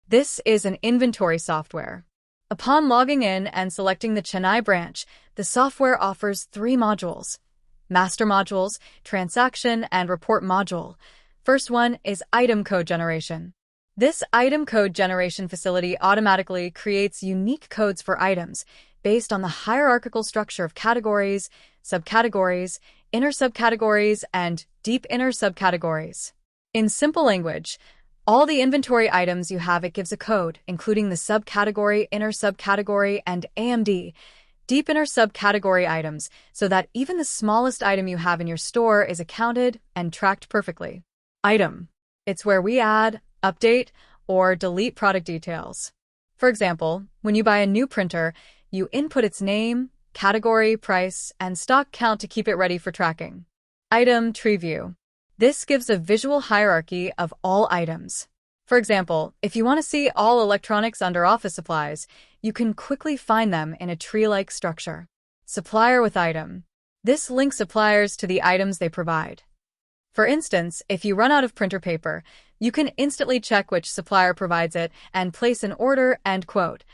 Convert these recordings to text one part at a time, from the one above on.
This is an inventory software. Upon logging in and selecting the Chennai branch, the software offers three modules: Master Modules, Transaction, and Report Module. First one is Item Code Generation. This item code generation facility automatically creates unique codes for items based on the hierarchical structure of categories, subcategories, inner subcategories, and deep inner subcategories. In simple language, all the inventory items you have, it gives a code, including the subcategory, inner subcategory, and AMD, deep inner subcategory items, so that even the smallest item you have in your store is accounted and tracked perfectly. Item. It's where we add, update, or delete product details. For example, when you buy a new printer, you input its name, category, price, and stock count to keep it ready for tracking. Item Tree View. This gives a visual hierarchy of all items. For example, if you want to see all electronics under office supplies, you can quickly find them in a tree-like structure. Supplier with item. This links suppliers to the items they provide. For instance, if you run out of printer paper, you can instantly check which supplier provides it and place an order, end quote.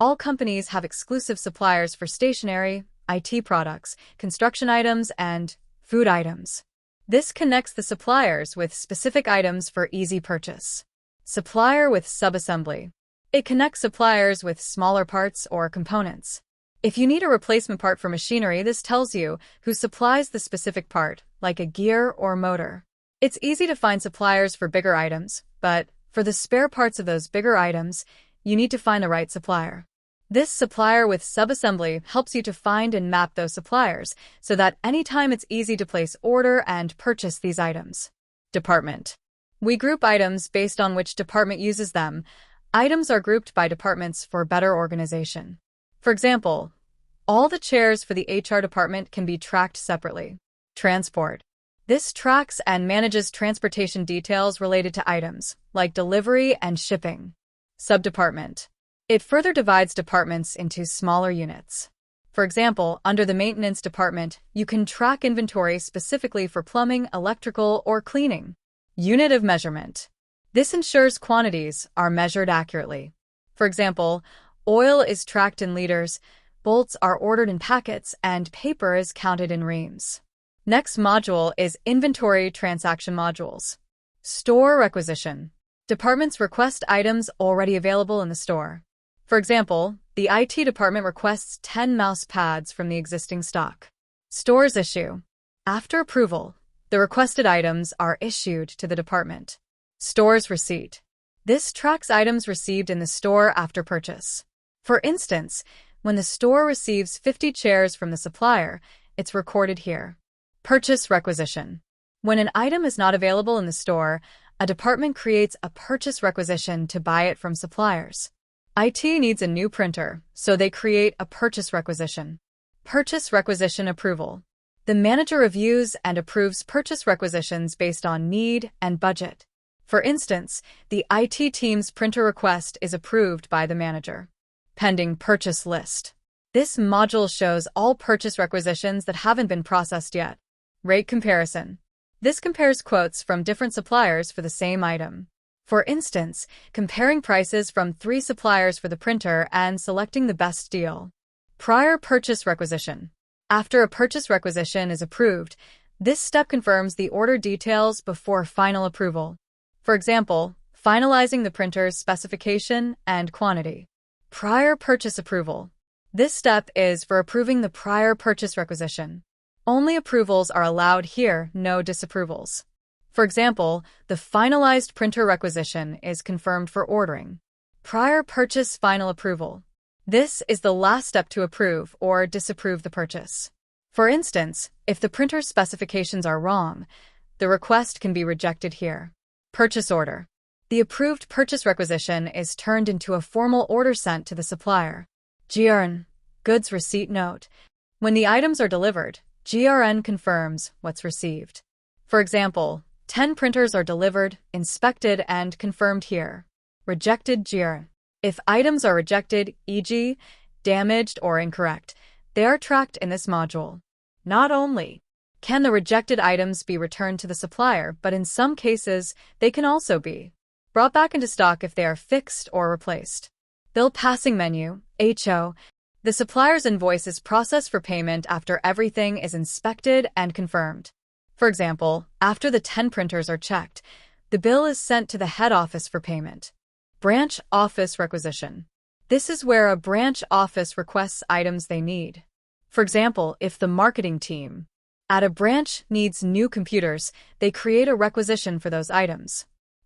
All companies have exclusive suppliers for stationery, IT products, construction items, and food items. This connects the suppliers with specific items for easy purchase. Supplier with subassembly. It connects suppliers with smaller parts or components. If you need a replacement part for machinery, this tells you who supplies the specific part, like a gear or motor. It's easy to find suppliers for bigger items, but for the spare parts of those bigger items, you need to find the right supplier. This supplier with subassembly helps you to find and map those suppliers so that anytime it's easy to place order and purchase these items. Department. We group items based on which department uses them. Items are grouped by departments for better organization. For example, all the chairs for the HR department can be tracked separately. Transport. This tracks and manages transportation details related to items, like delivery and shipping. Subdepartment. It further divides departments into smaller units. For example, under the maintenance department, you can track inventory specifically for plumbing, electrical, or cleaning. Unit of measurement. This ensures quantities are measured accurately. For example, oil is tracked in liters, bolts are ordered in packets, and paper is counted in reams. Next module is Inventory Transaction Modules. Store Requisition. Departments request items already available in the store. For example, the IT department requests 10 mouse pads from the existing stock. Stores Issue. After approval, the requested items are issued to the department. Store's Receipt. This tracks items received in the store after purchase. For instance, when the store receives 50 chairs from the supplier, it's recorded here. Purchase Requisition. When an item is not available in the store, a department creates a purchase requisition to buy it from suppliers. IT needs a new printer, so they create a purchase requisition. Purchase Requisition Approval. The manager reviews and approves purchase requisitions based on need and budget. For instance, the IT team's printer request is approved by the manager. Pending Purchase List. This module shows all purchase requisitions that haven't been processed yet. Rate Comparison. This compares quotes from different suppliers for the same item. For instance, comparing prices from 3 suppliers for the printer and selecting the best deal. Prior Purchase Requisition. After a purchase requisition is approved, this step confirms the order details before final approval. For example, finalizing the printer's specification and quantity. Prior Purchase Approval. This step is for approving the prior purchase requisition. Only approvals are allowed here, no disapprovals. For example, the finalized printer requisition is confirmed for ordering. Prior Purchase Final Approval. This is the last step to approve or disapprove the purchase. For instance, if the printer's specifications are wrong, the request can be rejected here. Purchase Order. The approved purchase requisition is turned into a formal order sent to the supplier. GRN. Goods Receipt Note. When the items are delivered, GRN confirms what's received. For example, 10 printers are delivered, inspected, and confirmed here. Rejected GRN. If items are rejected, e.g., damaged or incorrect, they are tracked in this module. Not only can the rejected items be returned to the supplier, but in some cases, they can also be brought back into stock if they are fixed or replaced. Bill passing menu, HO. The supplier's invoice is processed for payment after everything is inspected and confirmed. For example, after the 10 printers are checked, the bill is sent to the head office for payment. Branch office requisition. This is where a branch office requests items they need. For example, if the marketing team at a branch needs new computers, they create a requisition for those items.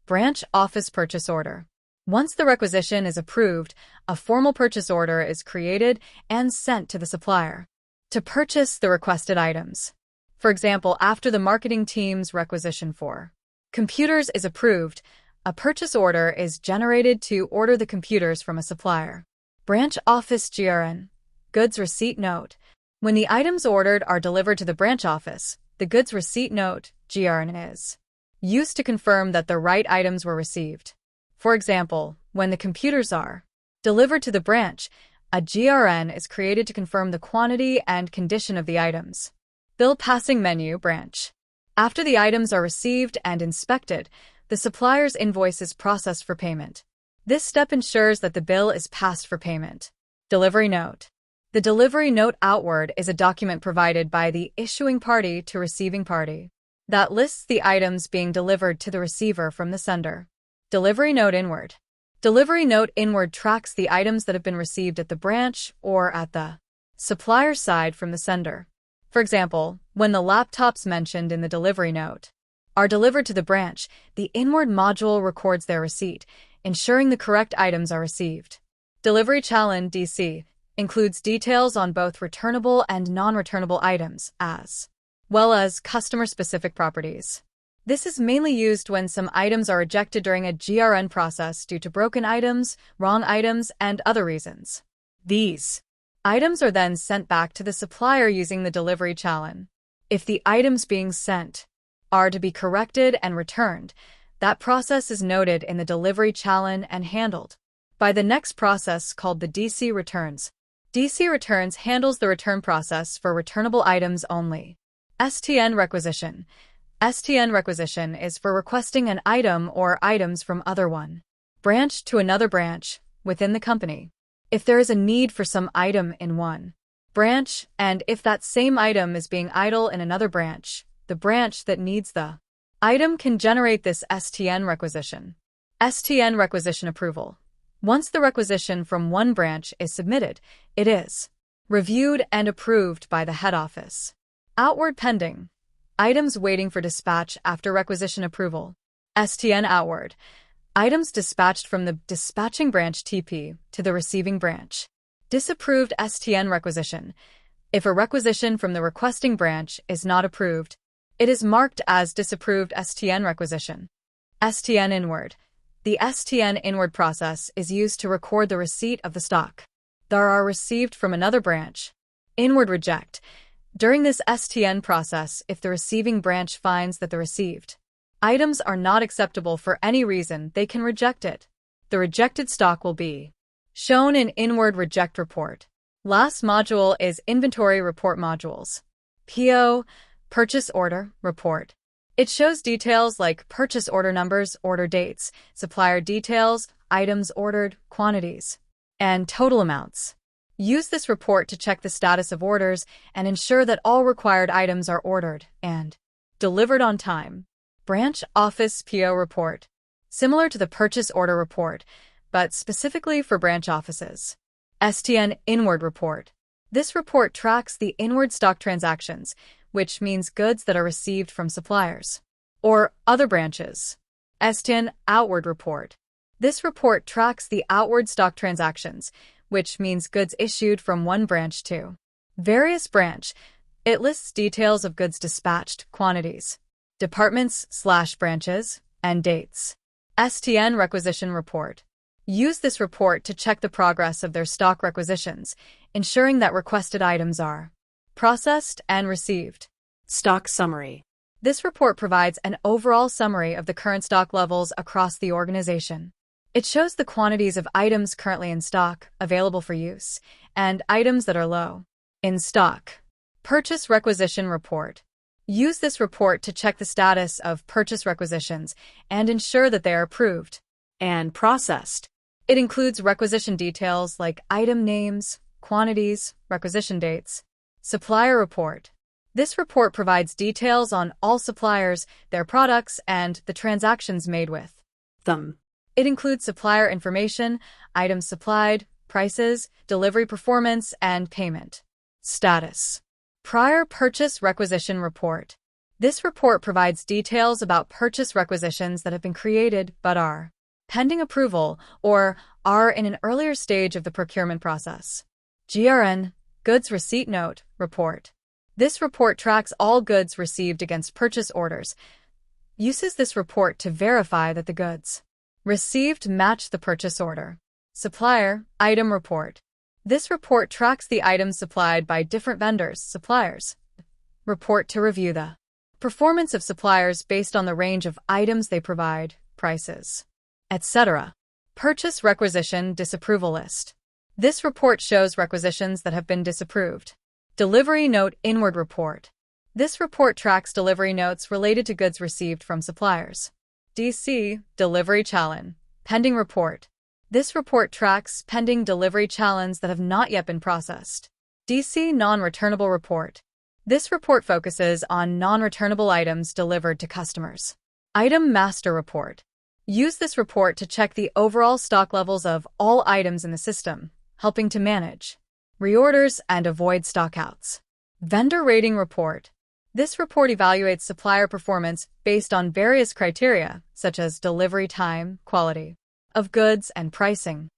Branch office purchase order. Once the requisition is approved, a formal purchase order is created and sent to the supplier to purchase the requested items. For example, after the marketing team's requisition for computers is approved, a purchase order is generated to order the computers from a supplier. Branch office GRN. Goods receipt note. When the items ordered are delivered to the branch office, the goods receipt note, GRN, is used to confirm that the right items were received. For example, when the computers are delivered to the branch, a GRN is created to confirm the quantity and condition of the items. Bill passing menu, branch. After the items are received and inspected, the supplier's invoice is processed for payment. This step ensures that the bill is passed for payment. Delivery note. The delivery note outward is a document provided by the issuing party to receiving party that lists the items being delivered to the receiver from the sender. Delivery note inward. Delivery note inward tracks the items that have been received at the branch or at the supplier side from the sender. For example, when the laptops mentioned in the delivery note are delivered to the branch, the inward module records their receipt, ensuring the correct items are received. Delivery challan DC includes details on both returnable and non-returnable items, as well as customer-specific properties. This is mainly used when some items are rejected during a GRN process due to broken items, wrong items, and other reasons. These items are then sent back to the supplier using the delivery challan. If the items being sent are to be corrected and returned, that process is noted in the delivery challan and handled by the next process called the DC returns. DC returns handles the return process for returnable items only. STN requisition. STN requisition is for requesting an item or items from other one branch to another branch within the company. If there is a need for some item in one branch, and if that same item is being idle in another branch, the branch that needs the item can generate this STN requisition. STN requisition approval. Once the requisition from one branch is submitted, it is reviewed and approved by the head office. Outward pending. Items waiting for dispatch after requisition approval. STN outward. Items dispatched from the dispatching branch TP to the receiving branch. Disapproved STN requisition. If a requisition from the requesting branch is not approved, it is marked as disapproved STN requisition. STN inward. The STN inward process is used to record the receipt of the stock that are received from another branch. Inward reject. During this STN process, if the receiving branch finds that the received items are not acceptable for any reason, they can reject it. The rejected stock will be shown in inward reject report. Last module is inventory report modules. PO, purchase order, report. It shows details like purchase order numbers, order dates, supplier details, items ordered, quantities, and total amounts. Use this report to check the status of orders and ensure that all required items are ordered and delivered on time. Branch office PO report. Similar to the purchase order report, but specifically for branch offices. STN inward report. This report tracks the inward stock transactions, which means goods that are received from suppliers or other branches. STN outward report. This report tracks the outward stock transactions, which means goods issued from one branch to various branch. It lists details of goods dispatched, quantities, departments/branches, and dates. STN requisition report. Use this report to check the progress of their stock requisitions, ensuring that requested items are processed and received. Stock summary. This report provides an overall summary of the current stock levels across the organization. It shows the quantities of items currently in stock, available for use, and items that are low in stock. Purchase requisition report. Use this report to check the status of purchase requisitions and ensure that they are approved. and processed. It includes requisition details like item names, quantities, requisition dates. Supplier report. This report provides details on all suppliers, their products, and the transactions made with them. It includes supplier information, items supplied, prices, delivery performance, and payment status. Prior purchase requisition report. This report provides details about purchase requisitions that have been created but are pending approval or are in an earlier stage of the procurement process. GRN, Goods Receipt Note, report. This report tracks all goods received against purchase orders, uses this report to verify that the goods received match the purchase order. Supplier, item report. This report tracks the items supplied by different vendors, suppliers. Report to review the performance of suppliers based on the range of items they provide, prices, etc. Purchase requisition disapproval list. This report shows requisitions that have been disapproved. Delivery note inward report. This report tracks delivery notes related to goods received from suppliers. DC, delivery challan, pending report. This report tracks pending delivery challans that have not yet been processed. DC, non-returnable report. This report focuses on non-returnable items delivered to customers. Item master report. Use this report to check the overall stock levels of all items in the system, helping to manage reorders and avoid stockouts. Vendor rating report. This report evaluates supplier performance based on various criteria, such as delivery time, quality of goods, and pricing.